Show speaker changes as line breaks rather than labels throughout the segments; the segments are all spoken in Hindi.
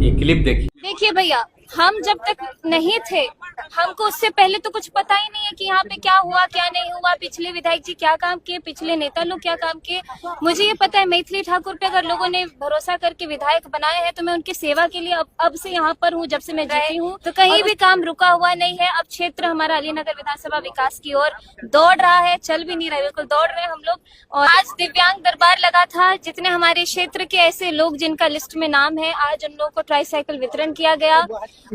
ये क्लिप देखिए।
देखिए भैया, हम जब तक नहीं थे, हमको उससे पहले तो कुछ पता ही नहीं है कि यहाँ पे क्या हुआ क्या नहीं हुआ, पिछले विधायक जी क्या काम किए, पिछले नेता लोग क्या काम किए। मुझे ये पता है मैथिली ठाकुर पे अगर लोगों ने भरोसा करके विधायक बनाए हैं तो मैं उनकी सेवा के लिए अब से यहाँ पर हूँ, जब से मैं जीती हूँ। तो कहीं भी काम रुका हुआ नहीं है। अब क्षेत्र हमारा अलीनगर विधानसभा विकास की ओर दौड़ रहा है, चल भी नहीं रहा है, बिल्कुल दौड़ रहे हैं हम लोग। और आज दिव्यांग दरबार लगा था, जितने हमारे क्षेत्र के ऐसे लोग जिनका लिस्ट में नाम है, आज उन लोगों को ट्राईसाइकिल वितरण किया गया।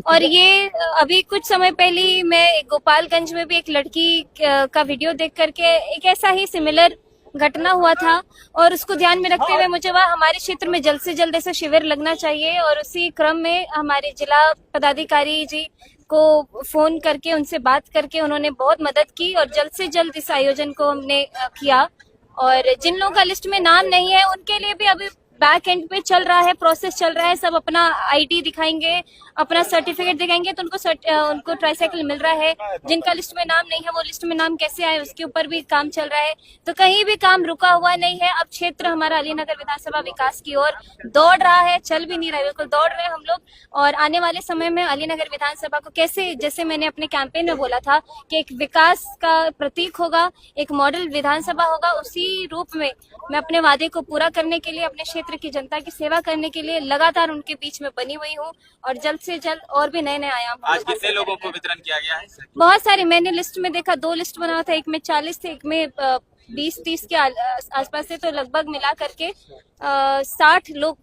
और ये अभी कुछ समय पहले मैं गोपालगंज में भी एक लड़की का वीडियो देख करके एक ऐसा ही सिमिलर घटना हुआ था, और उसको ध्यान में रखते हुए मुझे वहाँ हमारे क्षेत्र में जल्द से जल्द ऐसा शिविर लगना चाहिए। और उसी क्रम में हमारे जिला पदाधिकारी जी को फोन करके उनसे बात करके उन्होंने बहुत मदद की, और जल्द से जल्द इस आयोजन को हमने किया। और जिन लोगों का लिस्ट में नाम नहीं है उनके लिए भी अभी बैक एंड पे चल रहा है, प्रोसेस चल रहा है। सब अपना आईडी दिखाएंगे, अपना सर्टिफिकेट दिखाएंगे तो उनको ट्राईसाइकिल मिल रहा है। जिनका लिस्ट में नाम नहीं है वो लिस्ट में नाम कैसे आए उसके ऊपर भी काम चल रहा है। तो कहीं भी काम रुका हुआ नहीं है। अब क्षेत्र हमारा अलीनगर विधानसभा विकास की ओर दौड़ रहा है, चल भी नहीं रहा है, बिल्कुल दौड़ रहे हैं हम लोग। और आने वाले समय में अलीनगर विधानसभा को कैसे, जैसे मैंने अपने कैंपेन में बोला था कि एक विकास का प्रतीक होगा, एक मॉडल विधानसभा होगा, उसी रूप में मैं अपने वादे को पूरा करने के लिए, अपने क्षेत्र की जनता की सेवा करने के लिए लगातार उनके बीच में बनी हुई हूँ। और जल्द से जल्द और भी नए नए आयाम।
आज कितने लोगों को वितरण किया गया है?
बहुत सारे, मैंने लिस्ट में देखा 2 लिस्ट बना था, एक में 40 थे, एक में 20-30 के आसपास से। तो लगभग मिला करके 60 लोग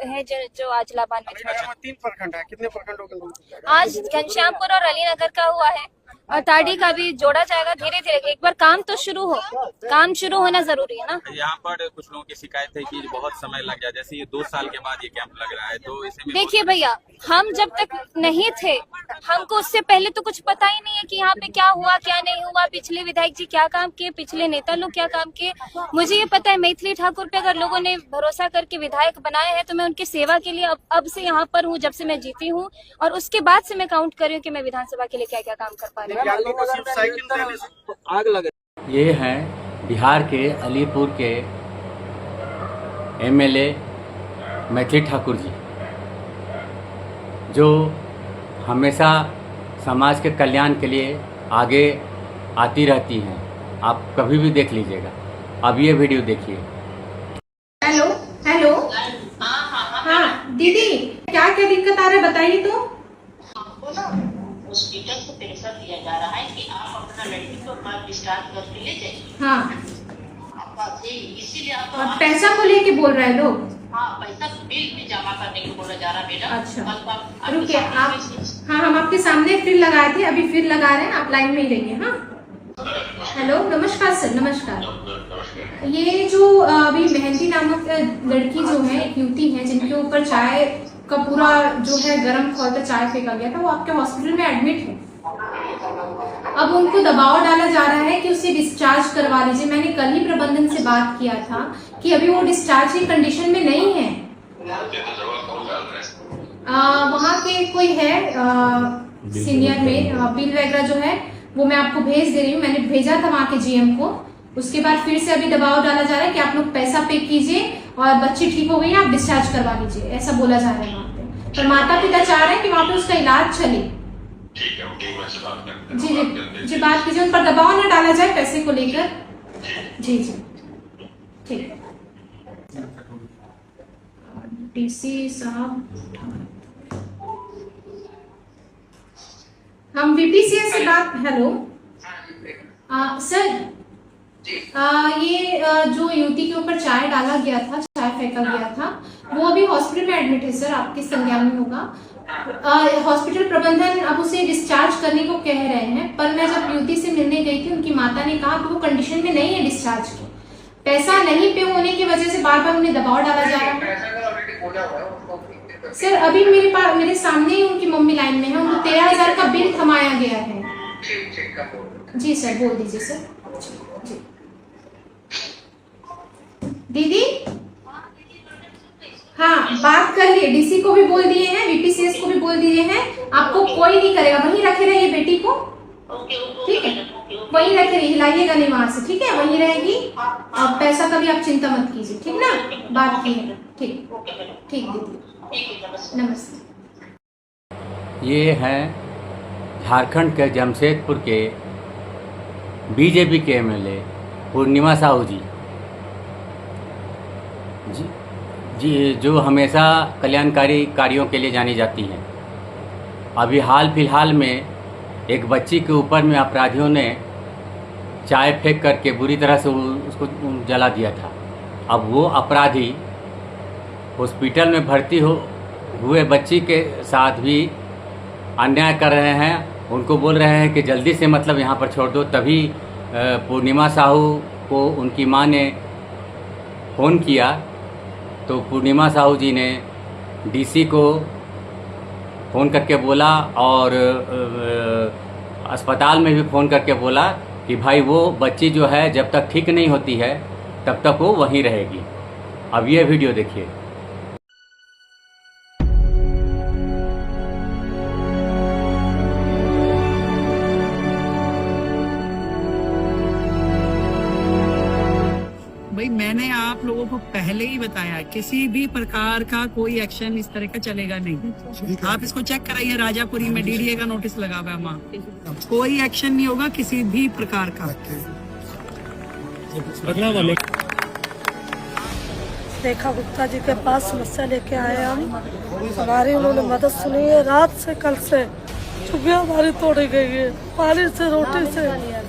हैं जो आज लाभान्वित हुए।
3 प्रखंड है, कितने प्रखंडों के?
आज घनश्यामपुर और अलीनगर का हुआ है, और ताड़ी का भी जोड़ा जाएगा धीरे धीरे। एक बार काम तो शुरू हो, काम शुरू होना जरूरी है ना।
यहाँ पर कुछ लोगों की शिकायत है कि बहुत समय लग गया, जैसे ये 2 साल के बाद ये कैंप लग रहा है, तो इसे
देखिए भैया, हम जब तक नहीं थे, हमको उससे पहले तो कुछ पता ही नहीं है कि यहाँ पे क्या हुआ क्या नहीं हुआ, पिछले विधायक जी क्या काम किए, पिछले नेता लोग क्या काम किए। मुझे ये पता है मैथिली ठाकुर पे अगर लोगों ने भरोसा करके विधायक बनाए हैं तो मैं उनकी सेवा के लिए अब से यहाँ पर हूँ, जब से मैं जीती हूँ। और उसके बाद से मैं काउंट कर रही हूँ कि मैं विधानसभा के लिए क्या क्या काम कर पा रही हूँ।
आग लगे।
ये हैं बिहार के अलीपुर के एमएलए मैथिली ठाकुर जी, जो हमेशा समाज के कल्याण के लिए आगे आती रहती हैं। आप कभी भी देख लीजिएगा। अब ये वीडियो देखिए।
हेलो हेलो, हाँ दीदी, क्या क्या दिक्कत आ रहा है बताइए तो।
आपको ना हॉस्पिटल से प्रेशर दिया जा रहा है कि आप अपना लड़की को बाहर डिस्चार्ज करके ले जाइए।
हाँ,
इसीलिए आप
पैसा को लेके बोल रहे हैं लोग।
हाँ, पैसा बिल भी जमा करने को बोला जा रहा है मैडम।
अच्छा रुकिए आप, हाँ हम आपके सामने फिर लगाए थे, अभी फिर लगा रहे हैं, आप लाइन में ही रहिए। हाँ हेलो, नमस्कार सर, नमस्कार। ये जो अभी मेहंदी नामक लड़की जो है, एक युवती है जिनके ऊपर चाय का पूरा जो है गर्म खौलता चाय फेंका गया था, वो आपके हॉस्पिटल में एडमिट है। अब उनको दबाव डाला जा रहा है कि उसे डिस्चार्ज करवा लीजिए। मैंने कल ही प्रबंधन से बात किया था कि अभी वो डिस्चार्ज की कंडीशन में नहीं है। वहाँ के कोई है सीनियर में, बिल वगैरह जो है वो मैं आपको भेज दे रही हूँ। मैंने भेजा था वहाँ के जीएम को। उसके बाद फिर से अभी दबाव डाला जा रहा है कि आप लोग पैसा पे कीजिए और बच्ची ठीक हो गई है, आप डिस्चार्ज करवा लीजिए, ऐसा बोला जा रहा है वहाँ पे। पर माता पिता चाह रहे हैं कि वहाँ पे उसका इलाज चले। जी जी जी, बात कीजिए, उन पर दबाव न डाला जाए पैसे को लेकर। जी जी ठीक। डीसी साहब, हम वीपीसीएस से बात। हेलो सर, ये जो युवती के ऊपर चाय डाला गया था, चाय फेंका गया था, वो अभी हॉस्पिटल में एडमिट है सर, आपके संज्ञान में होगा। हॉस्पिटल प्रबंधन अब उसे डिस्चार्ज करने को कह रहे हैं, पर मैं जब युवती से मिलने गई थी, उनकी माता ने कहा कि वो कंडीशन में नहीं है डिस्चार्ज की। पैसा नहीं पे होने की वजह से बार बार उन्हें दबाव डाला जा रहा है। सर अभी मेरे सामने ही उनकी मम्मी लाइन में है, उनको 13,000 का बिल थमाया गया है। जी सर, बोल दीजिए सर। जी दीदी, हाँ बात कर लिए, डीसी को भी बोल दिए हैं, वीपीसीएस को भी बोल दिए हैं। आपको कोई नहीं करेगा, वहीं रखे रहिए बेटी को, ठीक है? वहीं रखे रहिए, हिलाइएगा नहीं वहां से, ठीक है? वहीं रहेगी। अब पैसा का भी आप चिंता मत कीजिए, ठीक ना? बात की है, ठीक ठीक दीदी, नमस्ते।
ये हैं झारखंड के जमशेदपुर के बीजेपी के एमएलए पूर्णिमा साहू जी जो हमेशा कल्याणकारी कार्यों के लिए जानी जाती हैं। अभी हाल फिलहाल में एक बच्ची के ऊपर में अपराधियों ने चाय फेंक करके बुरी तरह से उसको जला दिया था। अब वो अपराधी हॉस्पिटल में भर्ती हुए बच्ची के साथ भी अन्याय कर रहे हैं। उनको बोल रहे हैं कि जल्दी से मतलब यहाँ पर छोड़ दो। तभी पूर्णिमा साहू को उनकी माँ ने फ़ोन किया तो पूर्णिमा साहू जी ने डीसी को फ़ोन करके बोला और अस्पताल में भी फ़ोन करके बोला कि भाई वो बच्ची जो है जब तक ठीक नहीं होती है तब तक वो वहीं रहेगी। अब ये वीडियो देखिए।
भाई मैंने आप लोगों को पहले ही बताया किसी भी प्रकार का कोई एक्शन इस तरह का चलेगा नहीं। आप इसको चेक कराइए, राजापुरी में डीडीए का नोटिस लगा हुआ है वहाँ। कोई एक्शन नहीं होगा किसी भी प्रकार का।
रेखा गुप्ता जी के पास समस्या लेके आए हम। हमारी उन्होंने मदद सुनी है। रात से कल से चुप्पियाँ हमारी तोड़ी गई है। पानी से रोटी से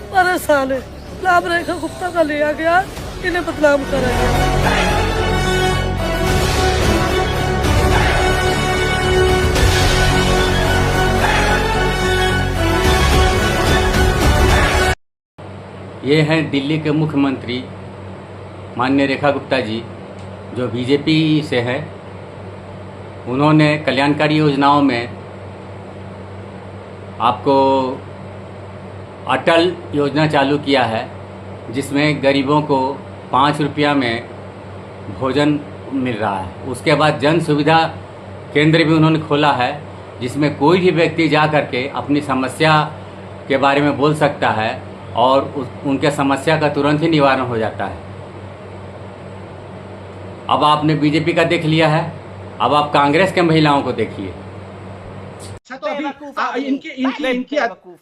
परेशान है। नाम रेखा गुप्ता का लिया गया, इन्हें बदनाम करा गया।
ये हैं दिल्ली के मुख्यमंत्री माननीय रेखा गुप्ता जी जो बीजेपी से है। उन्होंने कल्याणकारी योजनाओं में आपको अटल योजना चालू किया है जिसमें गरीबों को 5 रुपया में भोजन मिल रहा है। उसके बाद जन सुविधा केंद्र भी उन्होंने खोला है जिसमें कोई भी व्यक्ति जा कर के अपनी समस्या के बारे में बोल सकता है और उनके समस्या का तुरंत ही निवारण हो जाता है। अब आपने बीजेपी का देख लिया है, अब आप कांग्रेस के महिलाओं को देखिए।
तो अभी इनकी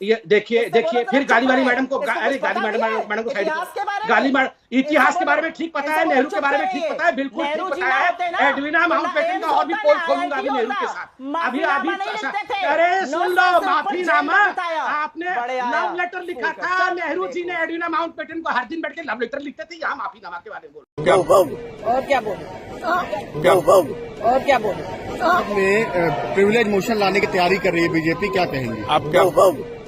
ये देखिए फिर गाली वाली मैडम को, अरे गाली मैडम को साइड करो। गाली इतिहास के बारे में ठीक पता है, नेहरू के बारे में ठीक पता है, बिल्कुल ठीक पता है। एडविना माउंटबेटन का और भी पोल खोलूंगा अभी नेहरू के साथ। अभी अरे सुन लो, माफीनामा आपने लव लेटर लिखा था। नेहरू जी ने एडविना माउंटबेटन को हर दिन बैठ के लव लेटर लिखते थे। यहाँ माफीनामा के बारे में बोलो।
और क्या बोले
आपने प्रिविलेज मोशन लाने की तैयारी कर रही है बीजेपी, क्या कहेंगे आप?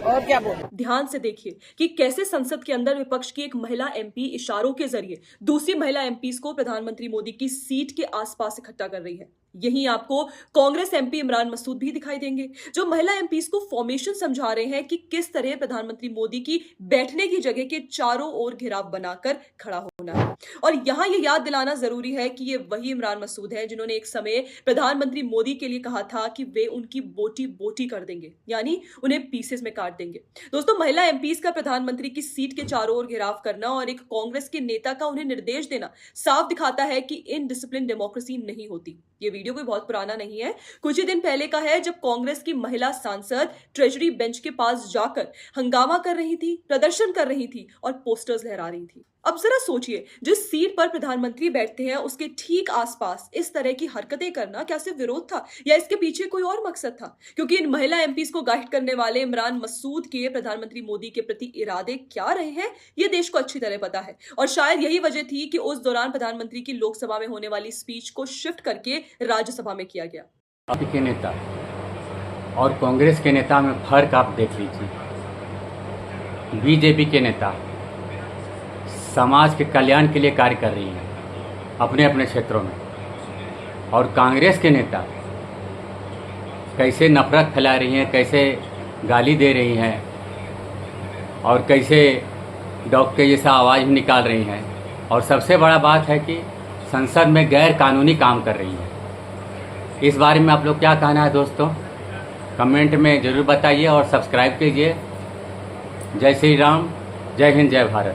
और क्या बोले?
ध्यान से देखिए कि कैसे संसद के अंदर विपक्ष की एक महिला एमपी इशारों के जरिए दूसरी महिला एमपीज को प्रधानमंत्री मोदी की सीट के आसपास इकट्ठा कर रही है। यहीं आपको कांग्रेस एमपी इमरान मसूद भी दिखाई देंगे जो महिला एमपीज को फॉर्मेशन समझा रहे हैं कि किस तरह प्रधानमंत्री मोदी की बैठने की जगह के चारों ओर घेराव बनाकर खड़ा होना है। और यहां ये याद दिलाना जरूरी है कि ये वही इमरान मसूद है जिन्होंने एक समय प्रधानमंत्री मोदी के लिए कहा था कि वे उनकी बोटी बोटी कर देंगे, यानी उन्हें पीसेस में काट देंगे। दोस्तों, महिला एमपीज का प्रधानमंत्री की सीट के चारों ओर घेराव करना और एक कांग्रेस के नेता का उन्हें निर्देश देना साफ दिखाता है कि इनडिसिप्लिन डेमोक्रेसी नहीं होती। ये वीडियो कोई बहुत पुराना नहीं है, कुछ ही दिन पहले का है जब कांग्रेस की महिला सांसद ट्रेजरी बेंच के पास जाकर हंगामा कर रही थी, प्रदर्शन कर रही थी और पोस्टर्स लहरा रही थी। अब जरा सोचिए, जिस सीट पर प्रधानमंत्री बैठते हैं उसके ठीक आसपास इस तरह की हरकतें करना क्या सिर्फ विरोध था या इसके पीछे कोई और मकसद था? क्योंकि इन महिला एमपीज को गाइड करने वाले इमरान मसूद के प्रधानमंत्री मोदी के प्रति इरादे क्या रहे हैं ये देश को अच्छी तरह पता है। और शायद यही वजह थी कि उस दौरान प्रधानमंत्री की लोकसभा में होने वाली स्पीच को शिफ्ट करके राज्यसभा में किया गया।
आप के नेता और कांग्रेस के नेता में फर्क आप देख लीजिए। बीजेपी के नेता समाज के कल्याण के लिए कार्य कर रही हैं अपने अपने क्षेत्रों में, और कांग्रेस के नेता कैसे नफरत फैला रही हैं, कैसे गाली दे रही हैं और कैसे डॉग के जैसा आवाज़ भी निकाल रही हैं। और सबसे बड़ा बात है कि संसद में गैर कानूनी काम कर रही हैं। इस बारे में आप लोग क्या कहना है दोस्तों, कमेंट में ज़रूर बताइए और सब्सक्राइब कीजिए। जय श्री राम, जय हिंद, जय भारत।